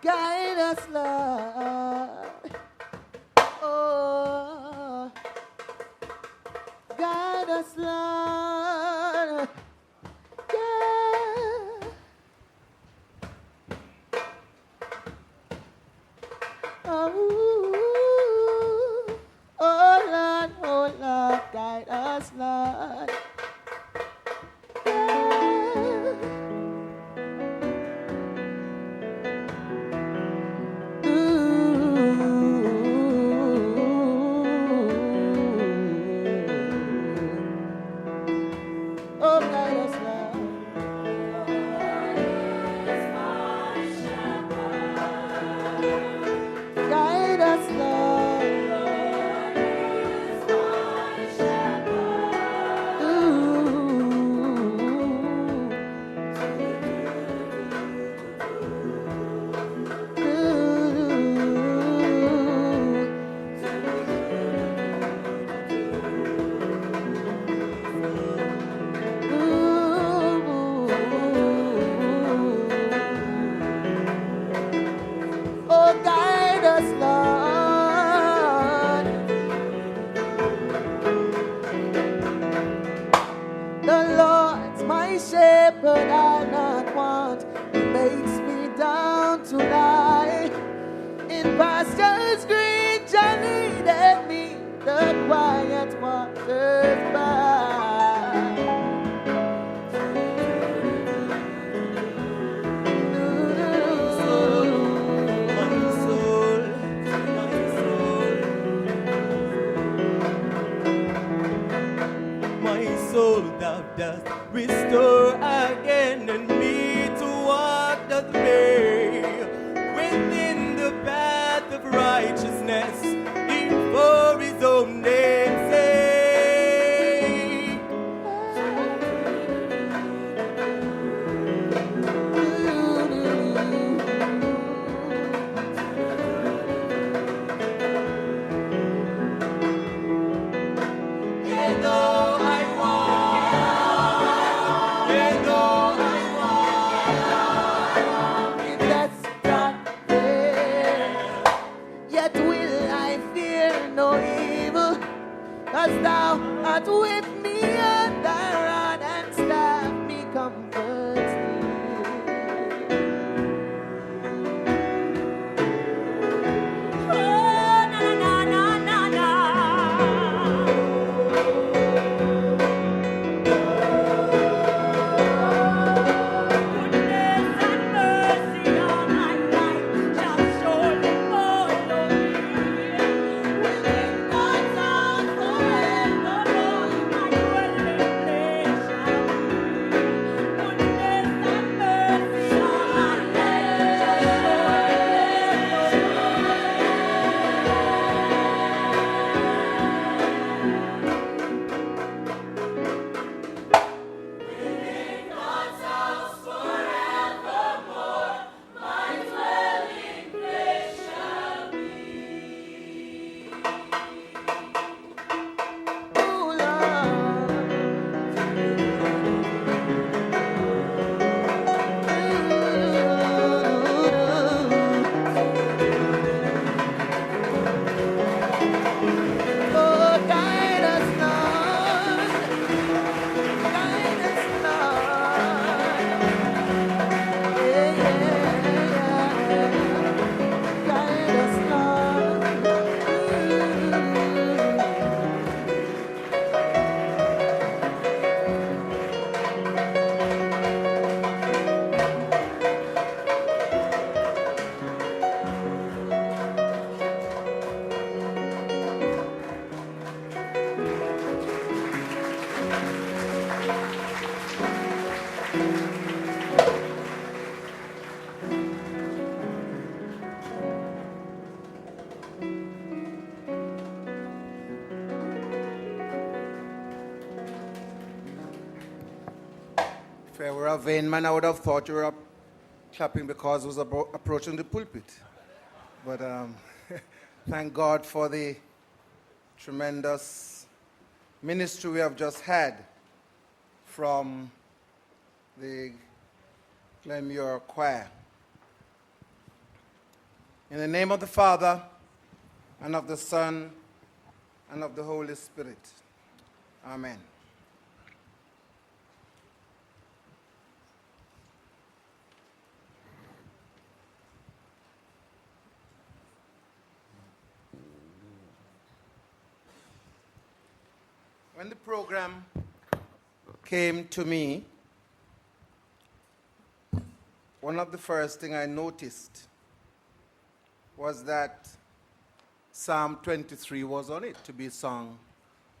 Guide us, Lord. Oh, guide us, Lord. Yeah. Oh Lord, guide us, Lord. Oh, guide us, Lord. Guide us, Lord. Oh, guide us, Lord. The Lord's my shepherd, I'll not want. He makes me down to lie in pastures green, shall lead me the quiet waters by. Soul thou dost restore again, and me to walk the way within the path of righteousness, even for his own name's sake. Cause thou art with me, and thy rod and staff me comforts me. Oh, na na na na na. Goodness and mercy on my life shall surely follow me. Within God's house forevermore, my dwelling place shall be. Goodness and mercy on my life shall If I were a vain man, I would have thought you were clapping because I was approaching the pulpit. But thank God for the tremendous ministry we have just had from the Glenmuir Choir. In the name of the Father, and of the Son, and of the Holy Spirit. Amen. When the program came to me, one of the first things I noticed was that Psalm 23 was on it to be sung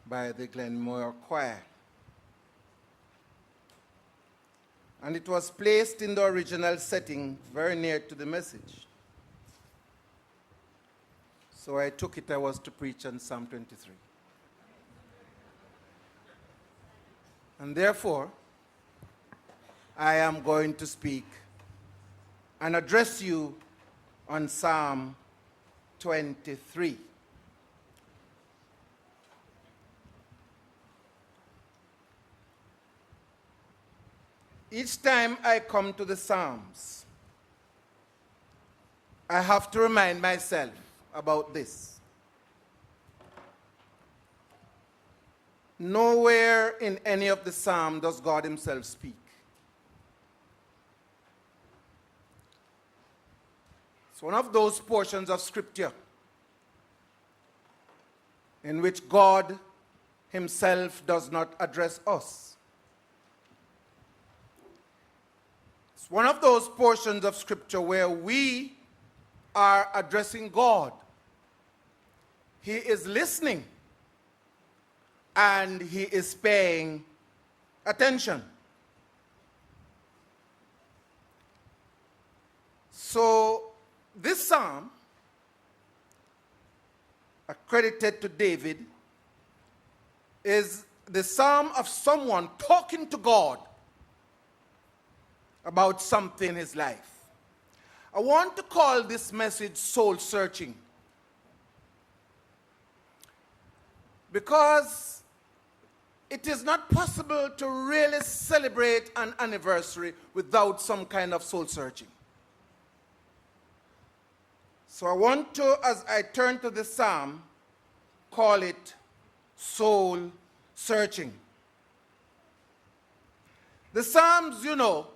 by the Glenmore Choir. And it was placed in the original setting very near to the message. So I took it I was to preach on Psalm 23. And therefore, I am going to speak and address you on Psalm 23. Each time I come to the Psalms, I have to remind myself about this. Nowhere in any of the Psalms does God himself speak. It's one of those portions of Scripture in which God himself does not address us. It's one of those portions of Scripture where we are addressing God. He is listening and he is paying attention. So this psalm, accredited to David, is the psalm of someone talking to God about something in his life. I want to call this message soul searching, because it is not possible to really celebrate an anniversary without some kind of soul searching. So I want to, as I turn to the psalm, call it soul searching. The psalms, you know,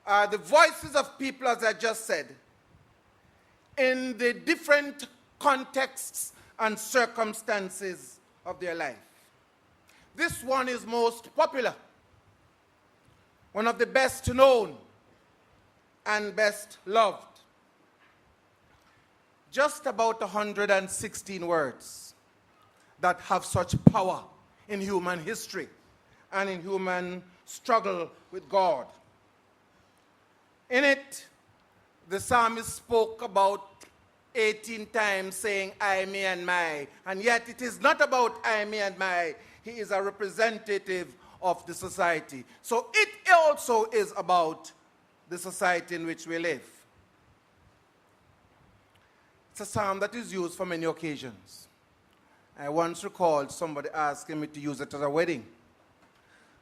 are the voices of people, as I just said, in the different contexts and circumstances of their life. This one is most popular, one of the best known and best loved. Just about 116 words that have such power in human history and in human struggle with God. In it, the psalmist spoke about 18 times saying, I, me, and my. And yet it is not about I, me, and my. He is a representative of the society. So it also is about the society in which we live. It's a psalm that is used for many occasions. I once recalled somebody asking me to use it at a wedding.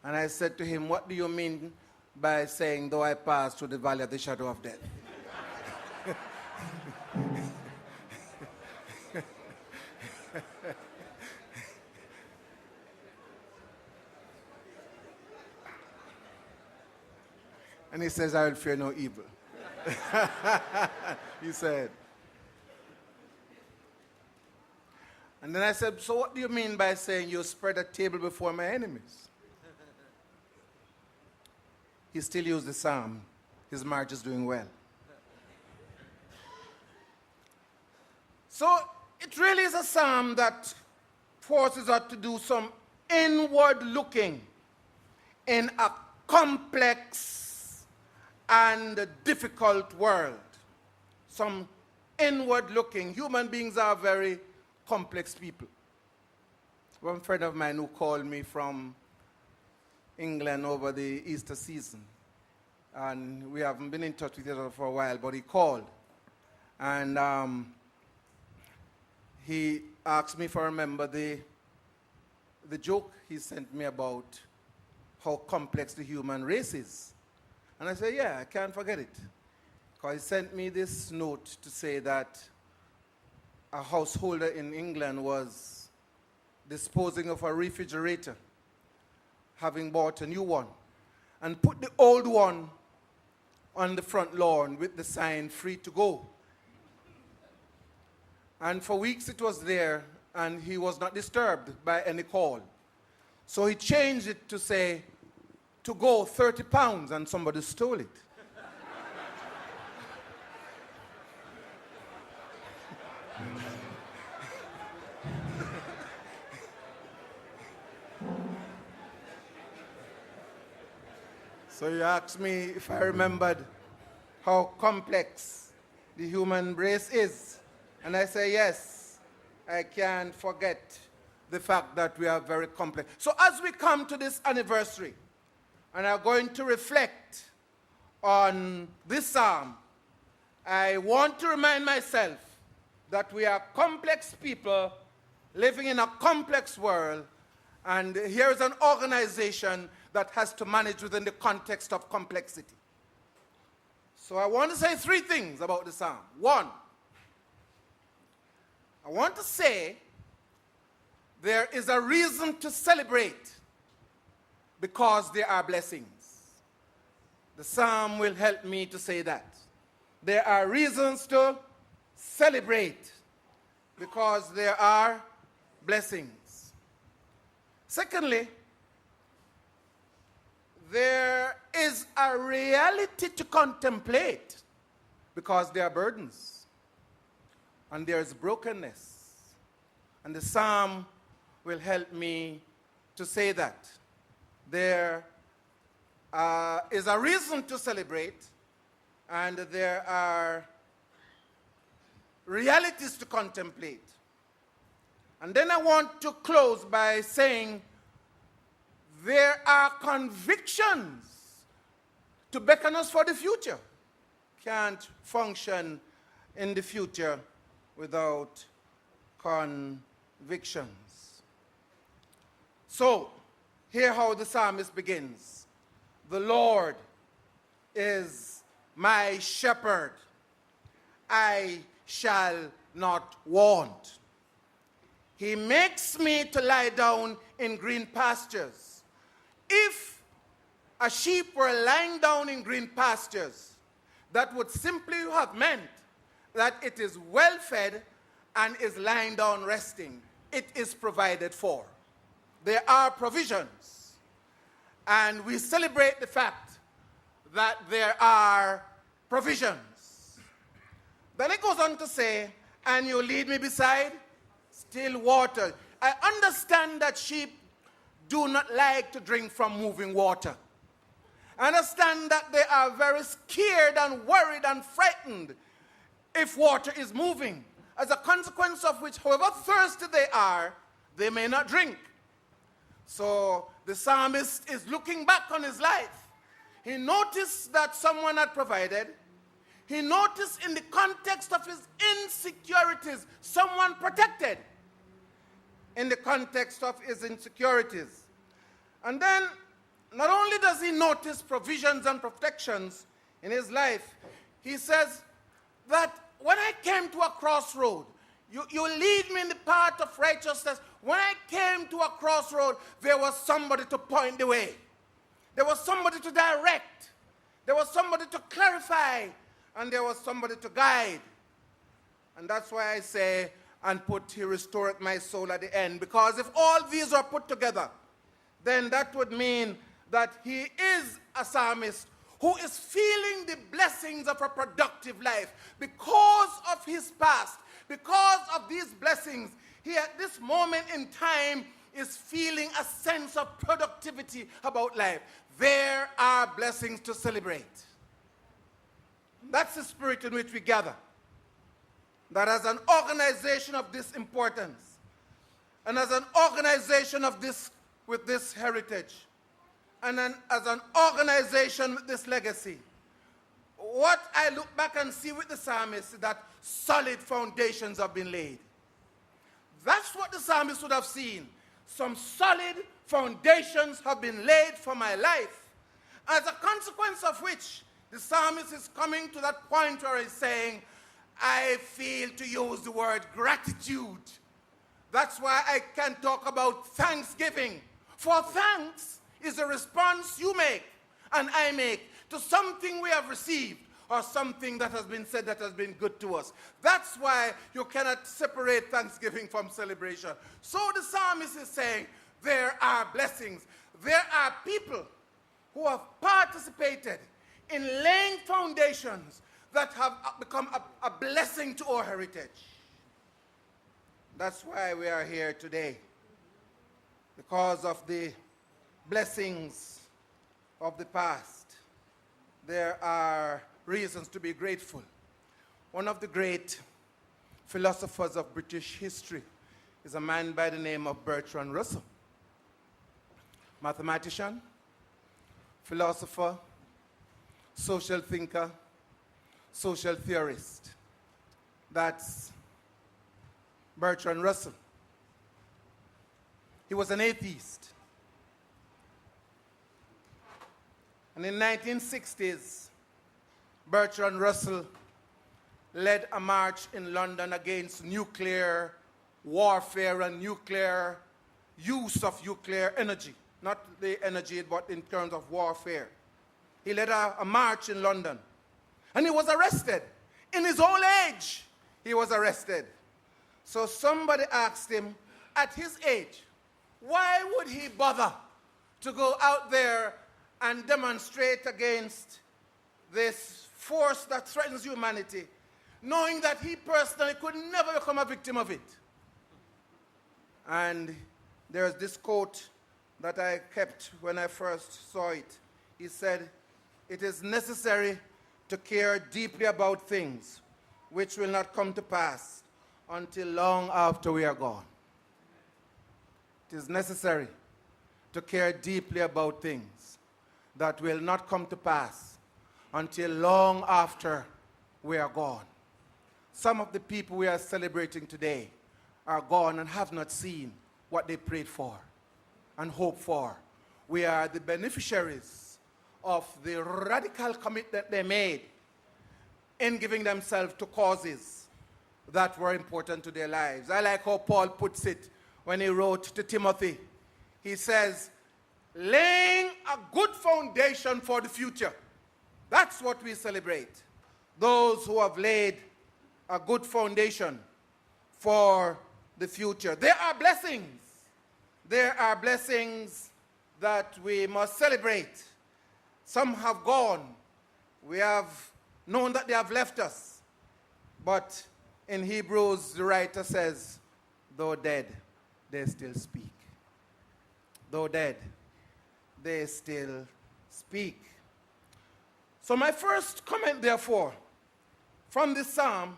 And I said to him, what do you mean by saying, though I pass through the valley of the shadow of death? And he says, I will fear no evil. He said. And then I said, so what do you mean by saying you spread a table before my enemies? He still used the psalm. His marriage is doing well. So it really is a psalm that forces us to do some inward looking in a complex and difficult world. Some inward looking. Human beings are very complex people. One friend of mine who called me from England over the Easter season, and we haven't been in touch with each other for a while, but he called, and he asked me if I remember the joke he sent me about how complex the human race is. And I said, yeah, I can't forget it. Because he sent me this note to say that a householder in England was disposing of a refrigerator, having bought a new one, and put the old one on the front lawn with the sign "free to go." And for weeks it was there, and he was not disturbed by any call. So he changed it to say, "To go £30," and somebody stole it. So you asked me if I remembered how complex the human race is. And I say, yes, I can't forget the fact that we are very complex. So as we come to this anniversary, and are going to reflect on this psalm, I want to remind myself that we are complex people living in a complex world, and here is an organization that has to manage within the context of complexity. So I want to say three things about the psalm. One, I want to say there is a reason to celebrate because there are blessings. The psalm will help me to say that. There are reasons to celebrate because there are blessings. Secondly, there is a reality to contemplate because there are burdens and there is brokenness. And the psalm will help me to say that. There is a reason to celebrate, and there are realities to contemplate. And then I want to close by saying there are convictions to beckon us for the future. Can't function in the future without convictions. So, hear how the psalmist begins. The Lord is my shepherd. I shall not want. He makes me to lie down in green pastures. If a sheep were lying down in green pastures, that would simply have meant that it is well fed and is lying down resting. It is provided for. There are provisions. And we celebrate the fact that there are provisions. Then it goes on to say, and you lead me beside still water. I understand that sheep do not like to drink from moving water. I understand that they are very scared and worried and frightened if water is moving. As a consequence of which, however thirsty they are, they may not drink. So the psalmist is looking back on his life. He noticed that someone had provided. He noticed in the context of his insecurities, someone protected. In the context of his insecurities. And then, not only does he notice provisions and protections in his life, he says that when I came to a crossroad, you lead me in the path of righteousness. When I came to a crossroad, there was somebody to point the way. There was somebody to direct. There was somebody to clarify. And there was somebody to guide. And that's why I say, and put he restoreth my soul at the end. Because if all these are put together, then that would mean that he is a psalmist who is feeling the blessings of a productive life. Because of his past, because of these blessings, he at this moment in time is feeling a sense of productivity about life. There are blessings to celebrate. That's the spirit in which we gather. That as an organization of this importance, and as an organization of this, with this heritage, and then as an organization with this legacy, what I look back and see with the psalmist is that solid foundations have been laid. That's what the psalmist would have seen. Some solid foundations have been laid for my life, as a consequence of which The psalmist is coming to that point where he's saying, I feel to use the word gratitude. That's why I can talk about thanksgiving. For thanks is a response you make and I make to something we have received or something that has been said that has been good to us. That's why you cannot separate thanksgiving from celebration. So the psalmist is saying, there are blessings. There are people who have participated in laying foundations that have become a blessing to our heritage. That's why we are here today, because of the blessings of the past. There are reasons to be grateful. One of the great philosophers of British history is a man by the name of Bertrand Russell. Mathematician, philosopher, social thinker, social theorist. That's Bertrand Russell. He was an atheist. And in the 1960s, Bertrand Russell led a march in London against nuclear warfare and nuclear use of nuclear energy. Not the energy, but in terms of warfare. He led a march in London. And he was arrested. In his old age, he was arrested. So somebody asked him, at his age, why would he bother to go out there and demonstrate against this force that threatens humanity, knowing that he personally could never become a victim of it? And there's this quote that I kept when I first saw it. He said, it is necessary to care deeply about things which will not come to pass until long after we are gone. It is necessary to care deeply about things that will not come to pass until long after we are gone. Some of the people we are celebrating today are gone and have not seen what they prayed for and hoped for. We are the beneficiaries of the radical commitment they made in giving themselves to causes that were important to their lives. I like how Paul puts it when he wrote to Timothy. He says, laying a good foundation for the future. That's what we celebrate. Those who have laid a good foundation for the future. There are blessings. There are blessings that we must celebrate. Some have gone. We have known that they have left us. But in Hebrews, the writer says, though dead, they still speak. Though dead, they still speak. So my first comment, therefore, from this psalm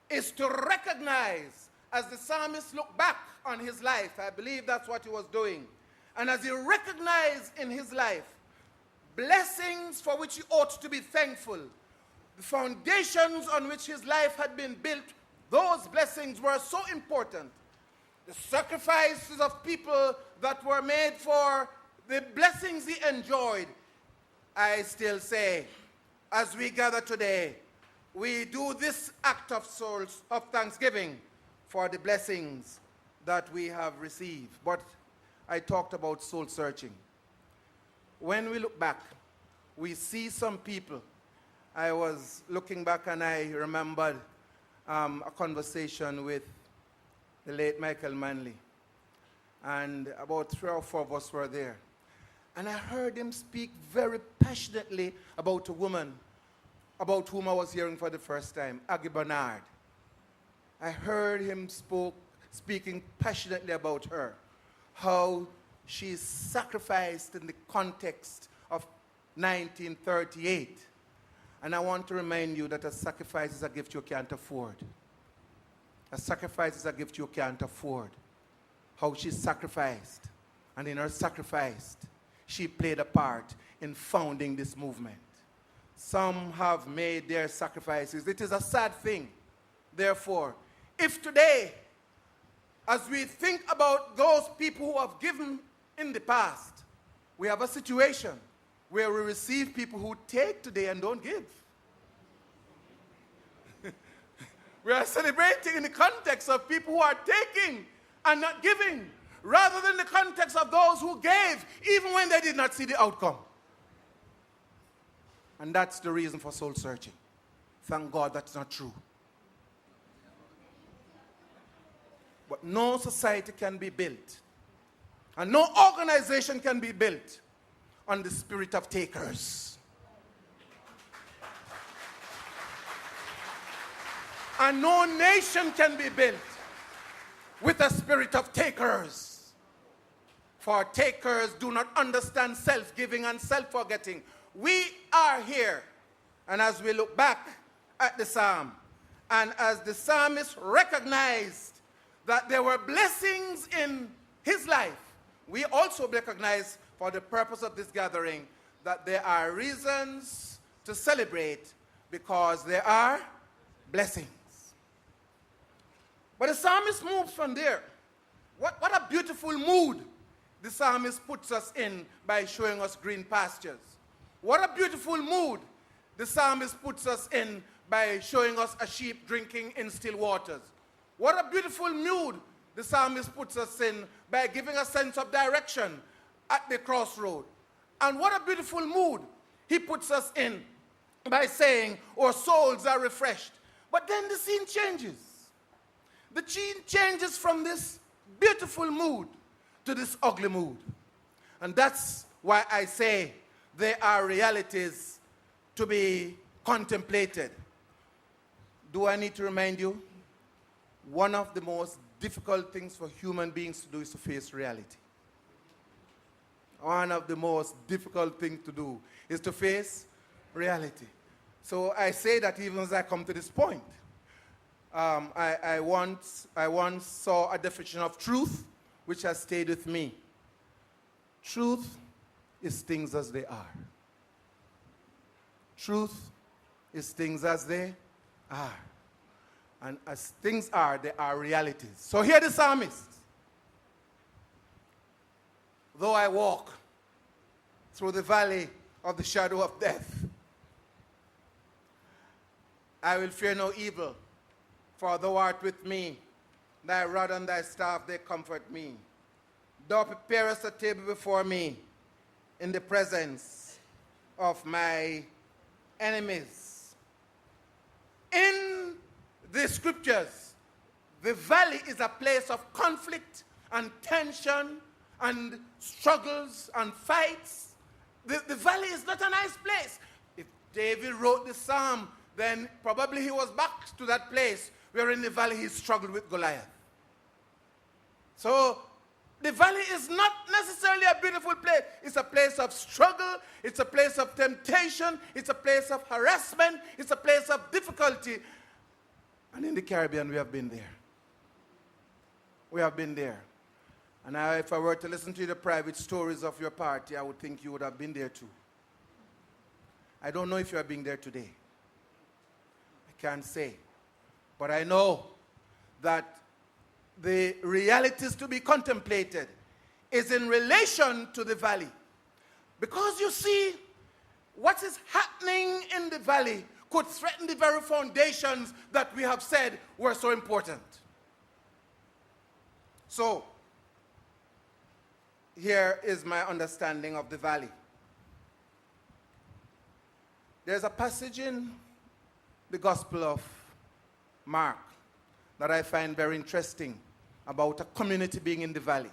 is to recognize, as the psalmist looked back on his life, I believe that's what he was doing, and as he recognized in his life blessings for which he ought to be thankful, the foundations on which his life had been built, those blessings were so important. The sacrifices of people that were made for the blessings he enjoyed, I still say, as we gather today, we do this act of thanksgiving for the blessings that we have received. But I talked about soul searching. When we look back, we see some people. I was looking back and I remembered a conversation with the late Michael Manley. And about 3 or 4 of us were there. And I heard him speak very passionately about a woman about whom I was hearing for the first time, Aggie Bernard. I heard him speaking passionately about her, how she sacrificed in the context of 1938. And I want to remind you that a sacrifice is a gift you can't afford. A sacrifice is a gift you can't afford. How she sacrificed, and in her sacrifice, she played a part in founding this movement. Some have made their sacrifices. It is a sad thing. Therefore, if today, as we think about those people who have given in the past, we have a situation where we receive people who take today and don't give. We are celebrating in the context of people who are taking and not giving, rather than the context of those who gave even when they did not see the outcome. And that's the reason for soul searching. Thank God that's not true. But no society can be built, and no organization can be built on the spirit of takers. And no nation can be built with a spirit of takers. For takers do not understand self-giving and self-forgetting. We are here, and as we look back at the psalm, and as the psalmist recognized that there were blessings in his life, we also recognize, for the purpose of this gathering, that there are reasons to celebrate because there are blessings. But the psalmist moves from there. What a beautiful mood the psalmist puts us in by showing us green pastures. What a beautiful mood the psalmist puts us in by showing us a sheep drinking in still waters. What a beautiful mood the psalmist puts us in by giving a sense of direction at the crossroad. And what a beautiful mood he puts us in by saying our souls are refreshed. But then the scene changes. The scene changes from this beautiful mood to this ugly mood. And that's why I say there are realities to be contemplated. Do I need to remind you? One of the most difficult things for human beings to do is to face reality. One of the most difficult things to do is to face reality. So I say that even as I come to this point. I once saw a definition of truth which has stayed with me. Truth is things as they are. Truth is things as they are. And as things are, they are realities. So here the psalmist. Though I walk through the valley of the shadow of death, I will fear no evil, for thou art with me. Thy rod and thy staff, they comfort me. Thou preparest a table before me in the presence of my enemies. In the scriptures, the valley is a place of conflict and tension and struggles and fights. The valley is not a nice place. If David wrote the psalm, then probably he was back to that place where in the valley he struggled with Goliath. So the valley is not necessarily a beautiful place. It's a place of struggle. It's a place of temptation. It's a place of harassment. It's a place of difficulty. And in the Caribbean, we have been there. We have been there. And if I were to listen to the private stories of your party, I would think you would have been there too. I don't know if you are being there today. I can't say. But I know that the realities to be contemplated is in relation to the valley. Because you see, what is happening in the valley could threaten the very foundations that we have said were so important. So, here is my understanding of the valley. There's a passage in the Gospel of Mark that I find very interesting about a community being in the valley.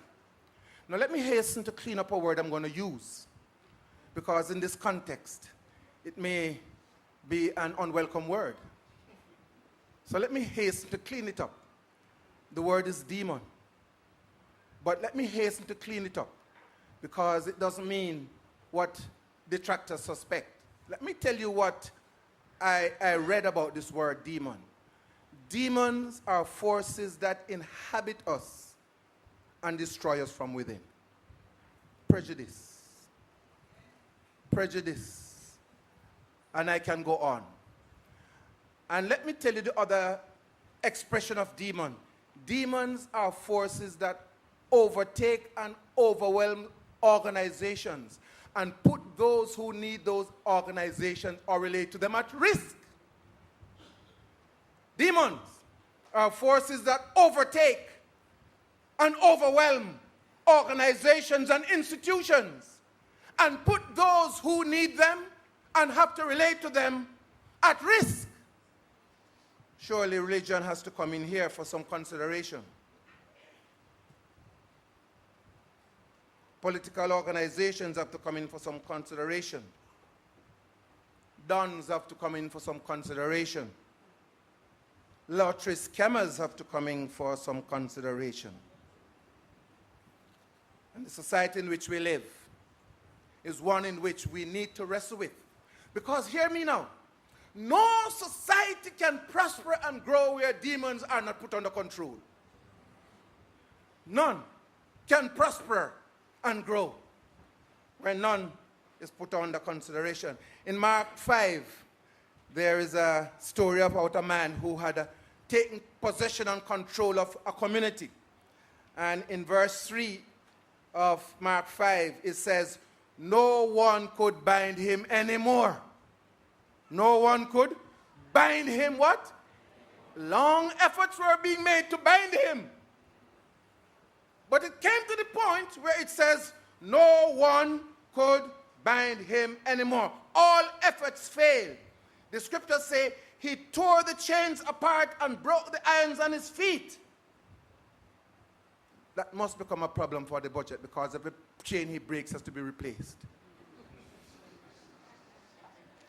Now let me hasten to clean up a word I'm going to use, because in this context it may be an unwelcome word. So let me hasten to clean it up. The word is demon. But let me hasten to clean it up, because it doesn't mean what detractors suspect. Let me tell you what I read about this word demon. Demons are forces that inhabit us and destroy us from within. Prejudice. Prejudice. And I can go on. And let me tell you the other expression of demon. Demons are forces that overtake and overwhelm organizations. and put those who need those organizations or relate to them at risk. Demons are forces that overtake and overwhelm organizations and institutions and put those who need them and have to relate to them at risk. Surely religion has to come in here for some consideration. Political organizations have to come in for some consideration. Dons have to come in for some consideration. Lottery scammers have to come in for some consideration. And the society in which we live is one in which we need to wrestle with. Because hear me now, no society can prosper and grow where demons are not put under control. None can prosper and grow where none is put under consideration. In Mark 5, there is a story about a man who had taken possession and control of a community. And in verse 3 of Mark 5, it says, no one could bind him anymore. No one could bind him what? Long efforts were being made to bind him. But it came to the point where it says, no one could bind him anymore. All efforts failed. The scriptures say he tore the chains apart and broke the irons on his feet. That must become a problem for the budget because every chain he breaks has to be replaced.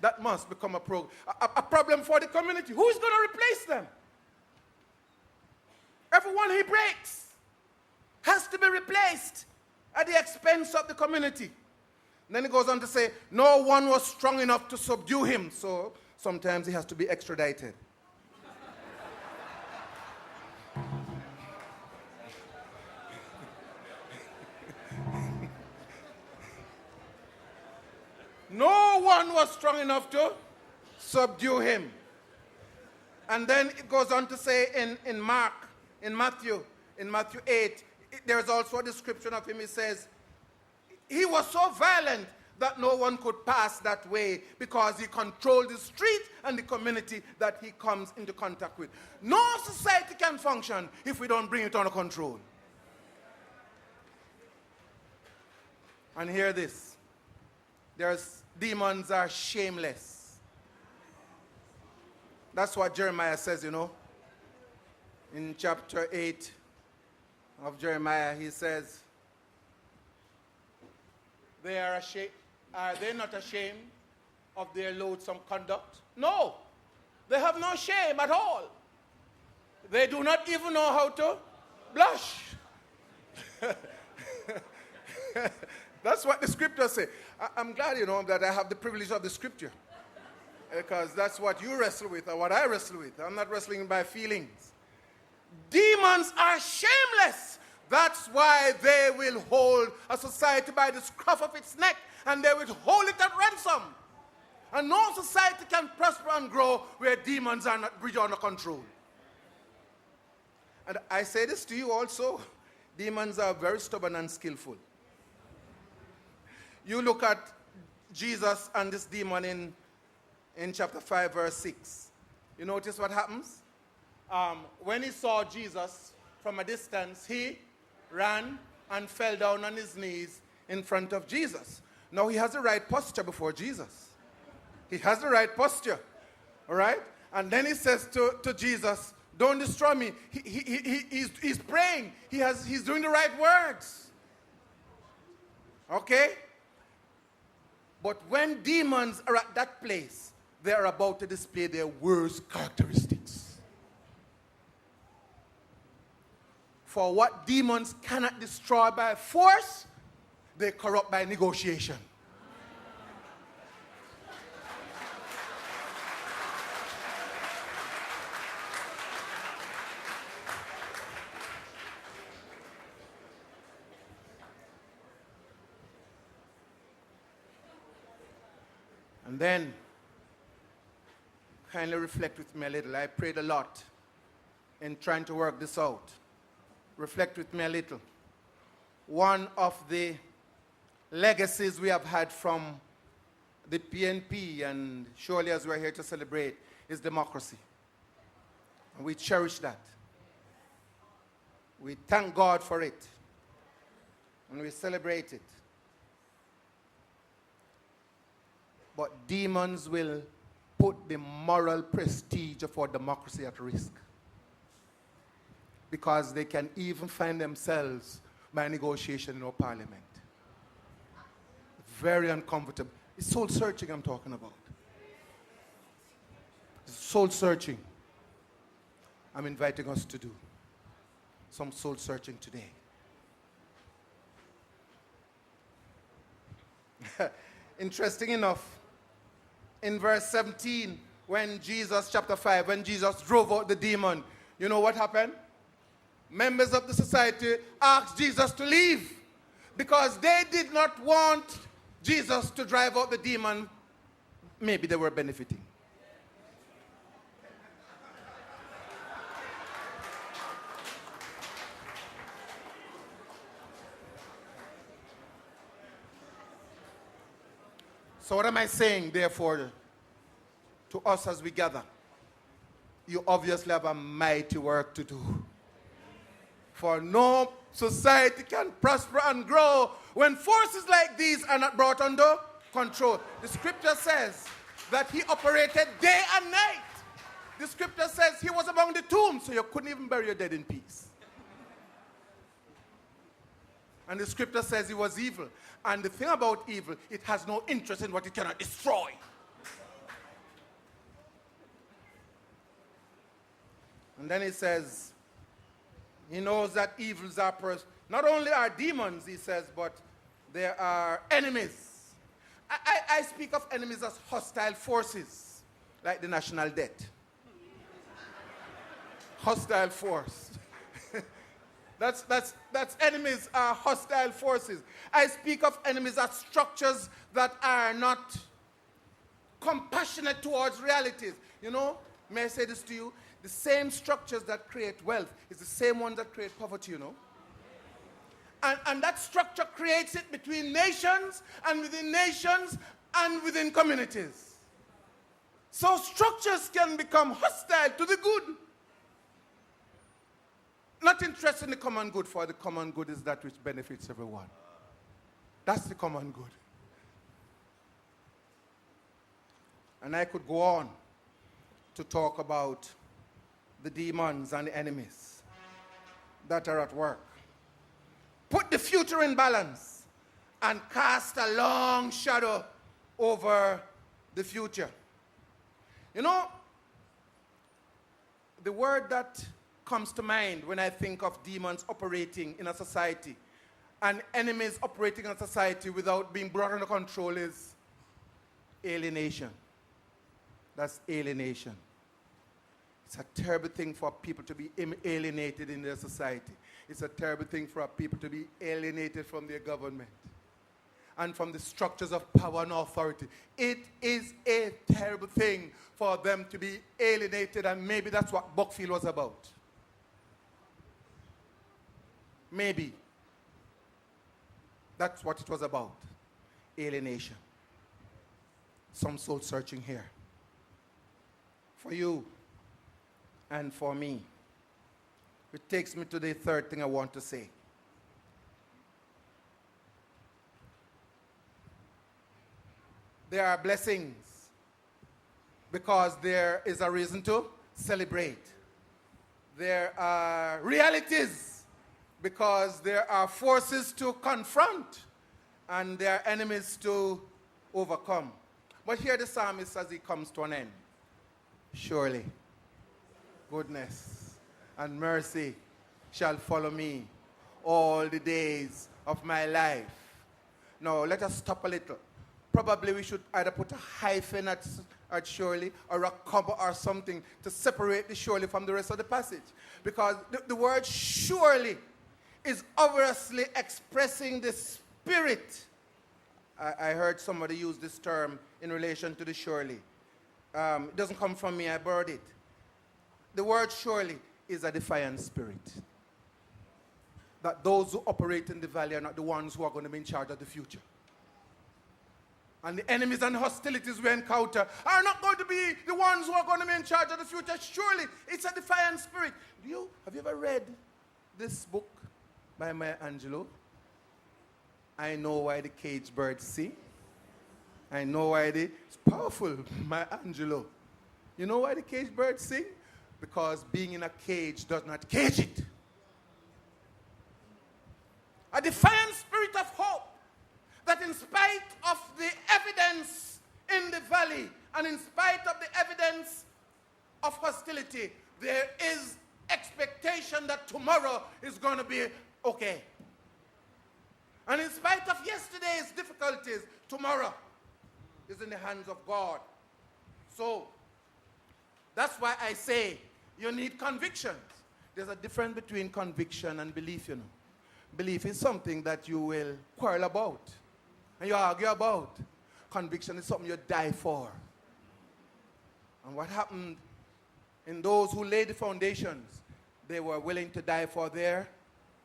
That must become a problem for the community. Who is going to replace them? Everyone he breaks has to be replaced at the expense of the community. And then he goes on to say, no one was strong enough to subdue him, so sometimes he has to be extradited. No one was strong enough to subdue him. And then it goes on to say in Matthew 8, there's also a description of him. It says, he was so violent that no one could pass that way because he controlled the street and the community that he comes into contact with. No society can function if we don't bring it under control. And hear this. Demons are shameless. That's what Jeremiah says, you know. In chapter 8 of Jeremiah, he says, are they not ashamed of their loathsome conduct? No, they have no shame at all. They do not even know how to blush. That's what the scriptures say. I'm glad, you know, that I have the privilege of the scripture. Because that's what you wrestle with or what I wrestle with. I'm not wrestling by feelings. Demons are shameless. That's why they will hold a society by the scruff of its neck and they will hold it at ransom. And no society can prosper and grow where demons are not brought under control. And I say this to you also, demons are very stubborn and skillful. You look at Jesus and this demon in chapter 5, verse 6. You notice what happens? When he saw Jesus from a distance, he ran and fell down on his knees in front of Jesus. Now he has the right posture before Jesus. He has the right posture. All right? And then he says to Jesus, don't destroy me. He's praying. He's doing the right words. Okay? But when demons are at that place, they are about to display their worst characteristics. For what demons cannot destroy by force, they corrupt by negotiation. And then, kindly reflect with me a little. I prayed a lot in trying to work this out. Reflect with me a little. One of the legacies we have had from the PNP, and surely as we're here to celebrate, is democracy. And we cherish that. We thank God for it. And we celebrate it. But demons will put the moral prestige of our democracy at risk. Because they can even find themselves by negotiation in our parliament. Very uncomfortable. It's soul searching I'm talking about. It's soul searching. I'm inviting us to do some soul searching today. Interesting enough, in verse 17, when Jesus, chapter 5, when Jesus drove out the demon, you know what happened? Members of the society asked Jesus to leave because they did not want Jesus to drive out the demon. Maybe they were benefiting. So what am I saying, therefore, to us as we gather? You obviously have a mighty work to do. For no society can prosper and grow when forces like these are not brought under control. The scripture says that he operated day and night. The scripture says he was among the tombs, so you couldn't even bury your dead in peace. And the scripture says he was evil. And the thing about evil, it has no interest in what it cannot destroy. And then he says, he knows that evils are not only are demons, he says, but there are enemies. I speak of enemies as hostile forces, like the national debt. Hostile force. That's enemies are hostile forces. I speak of enemies as structures that are not compassionate towards realities. You know, may I say this to you? The same structures that create wealth is the same ones that create poverty, you know. And that structure creates it between nations and within communities. So structures can become hostile to the good. Not interested in the common good, for the common good is that which benefits everyone. That's the common good. And I could go on to talk about the demons and the enemies that are at work. Put the future in balance and cast a long shadow over the future. You know, the word that comes to mind when I think of demons operating in a society and enemies operating in a society without being brought under control is alienation. That's alienation. It's a terrible thing for people to be alienated in their society. It's a terrible thing for people to be alienated from their government and from the structures of power and authority. It is a terrible thing for them to be alienated, and maybe that's what Buckfield was about. Maybe that's what it was about. Alienation. Some soul searching here. For you and for me. It takes me to the third thing I want to say. There are blessings because there is a reason to celebrate. There are realities because there are forces to confront and there are enemies to overcome. But here the psalmist, as he comes to an end, surely goodness and mercy shall follow me all the days of my life. Now, let us stop a little. Probably we should either put a hyphen at surely or a comma or something to separate the surely from the rest of the passage. Because the word surely is obviously expressing the spirit. I heard somebody use this term in relation to the surely. It doesn't come from me, I borrowed it. The word surely is a defiant spirit. That those who operate in the valley are not the ones who are going to be in charge of the future. And the enemies and hostilities we encounter are not going to be the ones who are going to be in charge of the future. Surely, it's a defiant spirit. Have you ever read this book by Maya Angelou? I Know Why the Caged Birds Sing. I know why it's powerful, Maya Angelou. You know why the caged birds sing? Because being in a cage does not cage it. A defiant spirit of hope that in spite of the evidence in the valley and in spite of the evidence of hostility, there is expectation that tomorrow is going to be okay. And in spite of yesterday's difficulties, tomorrow is in the hands of God. So, that's why I say you need convictions. There's a difference between conviction and belief, you know. Belief is something that you will quarrel about and you argue about. Conviction is something you die for. And what happened in those who laid the foundations, they were willing to die for their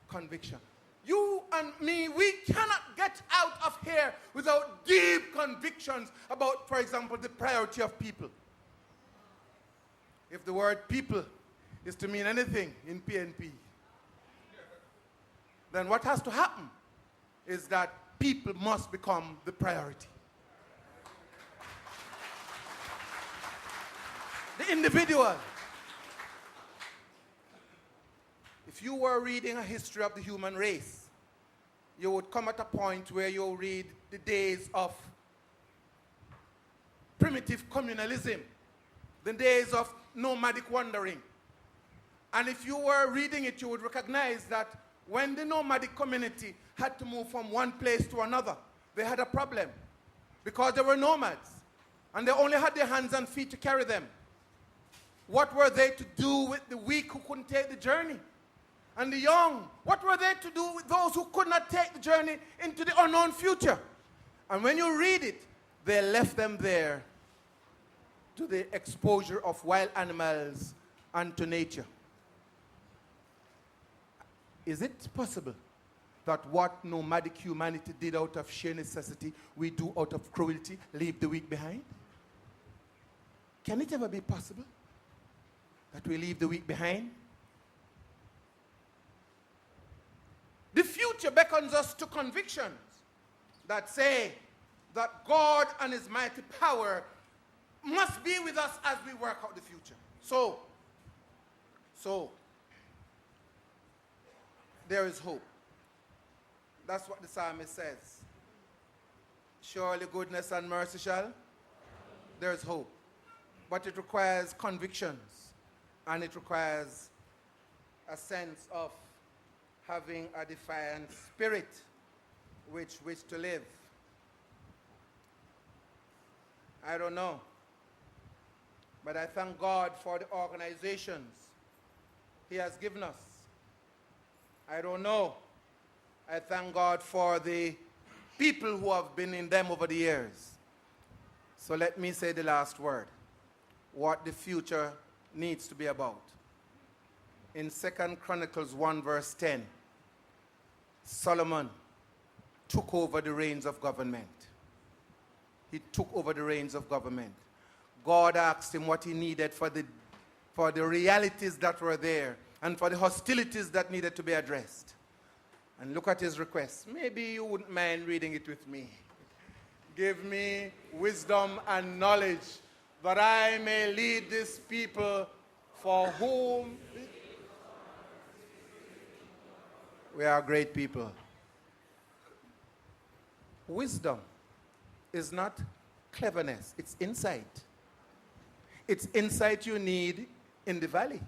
conviction. You and me, we cannot get out of here without deep convictions about, for example, the priority of people. If the word people is to mean anything in PNP, then what has to happen is that people must become the priority. The individual. If you were reading a history of the human race, you would come at a point where you'll read the days of primitive communalism, the days of nomadic wandering. And if you were reading it, you would recognize that when the nomadic community had to move from one place to another, they had a problem because they were nomads and they only had their hands and feet to carry them. What were they to do with the weak who couldn't take the journey? And the young, what were they to do with those who could not take the journey into the unknown future? And when you read it, they left them there to the exposure of wild animals and to nature. Is it possible that what nomadic humanity did out of sheer necessity, we do out of cruelty, leave the weak behind? Can it ever be possible that we leave the weak behind? The future beckons us to convictions that say that God and his mighty power must be with us as we work out the future. So, there is hope. That's what the psalmist says. Surely goodness and mercy shall. There is hope. But it requires convictions. And it requires a sense of having a defiant spirit which wish to live. I don't know. But I thank God for the organizations he has given us. I don't know. I thank God for the people who have been in them over the years. So let me say the last word. What the future needs to be about. In 2 Chronicles 1 verse 10, Solomon took over the reins of government. He took over the reins of government. God asked him what he needed for the realities that were there and for the hostilities that needed to be addressed. And look at his request. Maybe you wouldn't mind reading it with me. Give me wisdom and knowledge that I may lead this people for whom we are great people. Wisdom is not cleverness, it's insight. It's insight you need in the valley.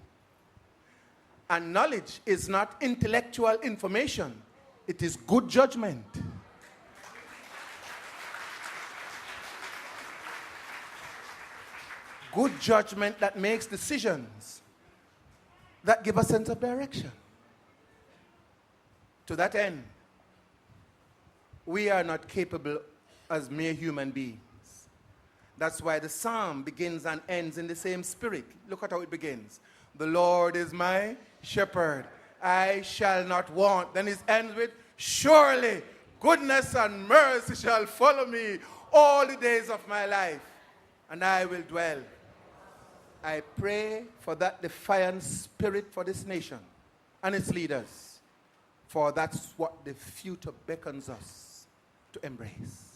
And knowledge is not intellectual information, it is good judgment. Good judgment that makes decisions that give a sense of direction. To that end, we are not capable as mere human beings. That's why the psalm begins and ends in the same spirit. Look at how it begins. The Lord is my shepherd, I shall not want. Then it ends with, surely goodness and mercy shall follow me all the days of my life, and I will dwell. I pray for that defiant spirit for this nation and its leaders, for that's what the future beckons us to embrace.